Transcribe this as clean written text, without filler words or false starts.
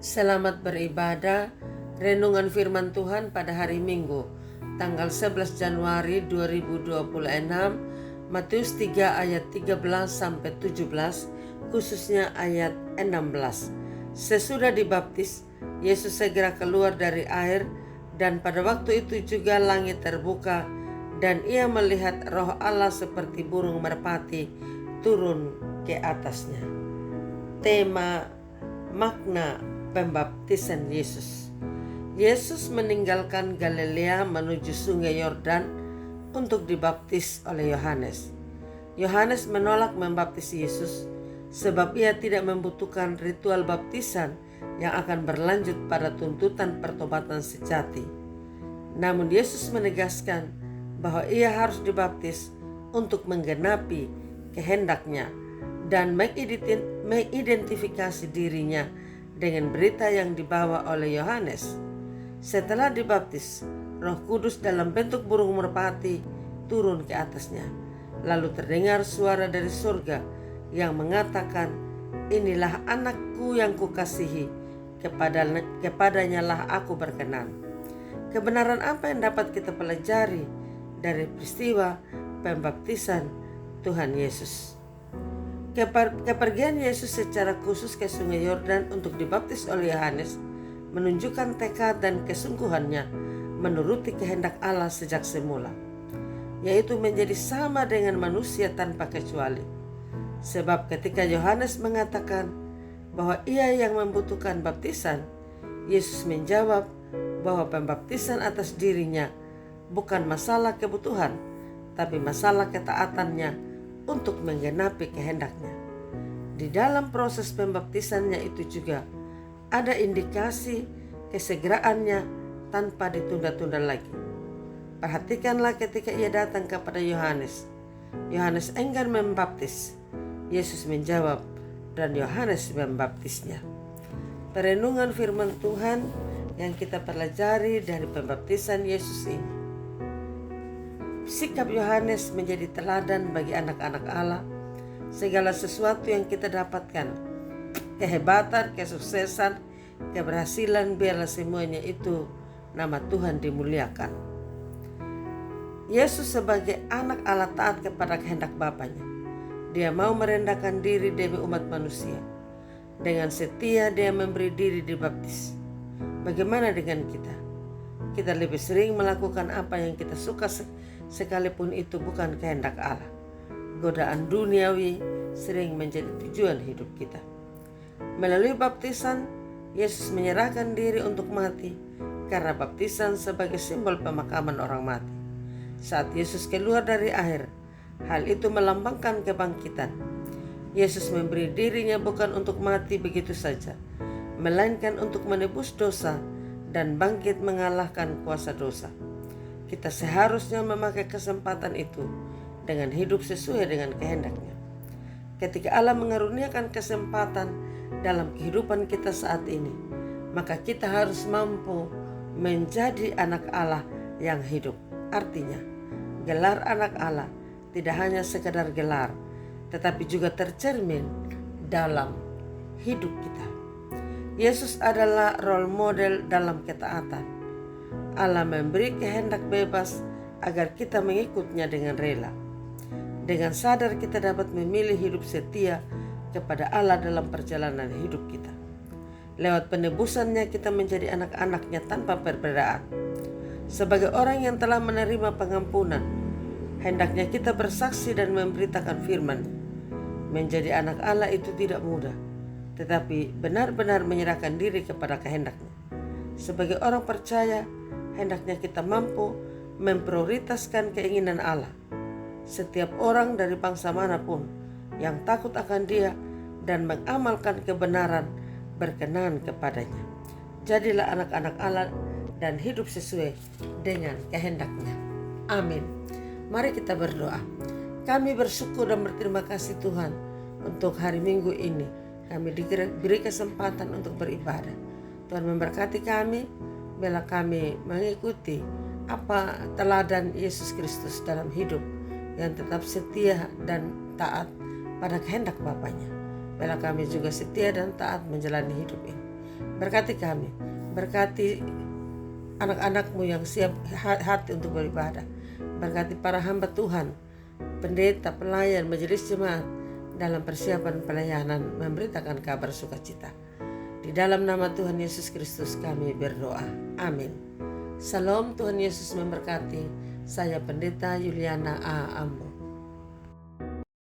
Selamat beribadah. Renungan firman Tuhan pada hari Minggu, tanggal 11 Januari 2026, Matius 3 ayat 13 sampai 17, khususnya ayat 16. Sesudah dibaptis, Yesus segera keluar dari air, dan pada waktu itu juga langit terbuka dan ia melihat Roh Allah seperti burung merpati turun ke atasnya. Tema makna pembaptisan Yesus. Yesus meninggalkan Galilea menuju sungai Yordan untuk dibaptis oleh Yohanes. Yohanes menolak membaptis Yesus sebab ia tidak membutuhkan ritual baptisan yang akan berlanjut pada tuntutan pertobatan sejati. Namun Yesus menegaskan bahwa ia harus dibaptis untuk menggenapi kehendaknya dan mengidentifikasi dirinya dengan berita yang dibawa oleh Yohanes. Setelah dibaptis, Roh Kudus dalam bentuk burung merpati turun ke atasnya. Lalu terdengar suara dari surga yang mengatakan, "Inilah anakku yang kukasihi, kepadanya lah aku berkenan." Kebenaran apa yang dapat kita pelajari dari peristiwa pembaptisan Tuhan Yesus? Kepergian Yesus secara khusus ke sungai Yordan untuk dibaptis oleh Yohanes menunjukkan tekad dan kesungguhannya menuruti kehendak Allah sejak semula, yaitu menjadi sama dengan manusia tanpa kecuali. Sebab ketika Yohanes mengatakan bahwa ia yang membutuhkan baptisan, Yesus menjawab bahwa pembaptisan atas dirinya bukan masalah kebutuhan, tapi masalah ketaatannya untuk menggenapi kehendaknya. Di dalam proses pembaptisannya itu juga ada indikasi kesegeraannya tanpa ditunda-tunda lagi. Perhatikanlah ketika ia datang kepada Yohanes. Yohanes enggan membaptis. Yesus menjawab dan Yohanes membaptisnya. Perenungan firman Tuhan yang kita pelajari dari pembaptisan Yesus ini. Sikap Yohanes menjadi teladan bagi anak-anak Allah. Segala sesuatu yang kita dapatkan, kehebatan, kesuksesan, keberhasilan, biarlah semuanya itu nama Tuhan dimuliakan. Yesus sebagai anak Allah taat kepada kehendak Bapanya. Dia mau merendahkan diri demi umat manusia. Dengan setia dia memberi diri dibaptis. Bagaimana dengan kita? Kita lebih sering melakukan apa yang kita suka sekalipun itu bukan kehendak Allah. Godaan duniawi sering menjadi tujuan hidup kita. Melalui baptisan, Yesus menyerahkan diri untuk mati karena baptisan sebagai simbol pemakaman orang mati. Saat Yesus keluar dari air, hal itu melambangkan kebangkitan. Yesus memberi dirinya bukan untuk mati begitu saja, melainkan untuk menebus dosa dan bangkit mengalahkan kuasa dosa. Kita seharusnya memakai kesempatan itu dengan hidup sesuai dengan kehendaknya. Ketika Allah mengaruniakan kesempatan dalam kehidupan kita saat ini, maka kita harus mampu menjadi anak Allah yang hidup. Artinya, gelar anak Allah tidak hanya sekedar gelar, tetapi juga tercermin dalam hidup kita. Yesus adalah role model dalam ketaatan. Allah memberi kehendak bebas agar kita mengikutnya dengan rela. Dengan sadar kita dapat memilih hidup setia kepada Allah dalam perjalanan hidup kita. Lewat penebusannya kita menjadi anak-anaknya tanpa perbedaan. Sebagai orang yang telah menerima pengampunan, hendaknya kita bersaksi dan memberitakan firman. Menjadi anak Allah itu tidak mudah, tetapi benar-benar menyerahkan diri kepada kehendaknya. Sebagai orang percaya, hendaknya kita mampu memprioritaskan keinginan Allah. Setiap orang dari bangsa manapun yang takut akan Dia dan mengamalkan kebenaran berkenan kepadanya. Jadilah anak-anak Allah dan hidup sesuai dengan kehendaknya. Amin. Mari kita berdoa. Kami bersyukur dan berterima kasih Tuhan untuk hari Minggu ini. Kami diberi kesempatan untuk beribadah. Tuhan memberkati kami bila kami mengikuti apa teladan Yesus Kristus dalam hidup yang tetap setia dan taat pada kehendak Bapanya. Bila kami juga setia dan taat menjalani hidup ini. Berkati kami, berkati anak-anakmu yang siap hati untuk beribadah. Berkati para hamba Tuhan, pendeta, pelayan, majelis jemaat dalam persiapan pelayanan memberitakan kabar sukacita. Di dalam nama Tuhan Yesus Kristus kami berdoa. Amin. Salam, Tuhan Yesus memberkati. Saya Pendeta Yuliana A. Ambo.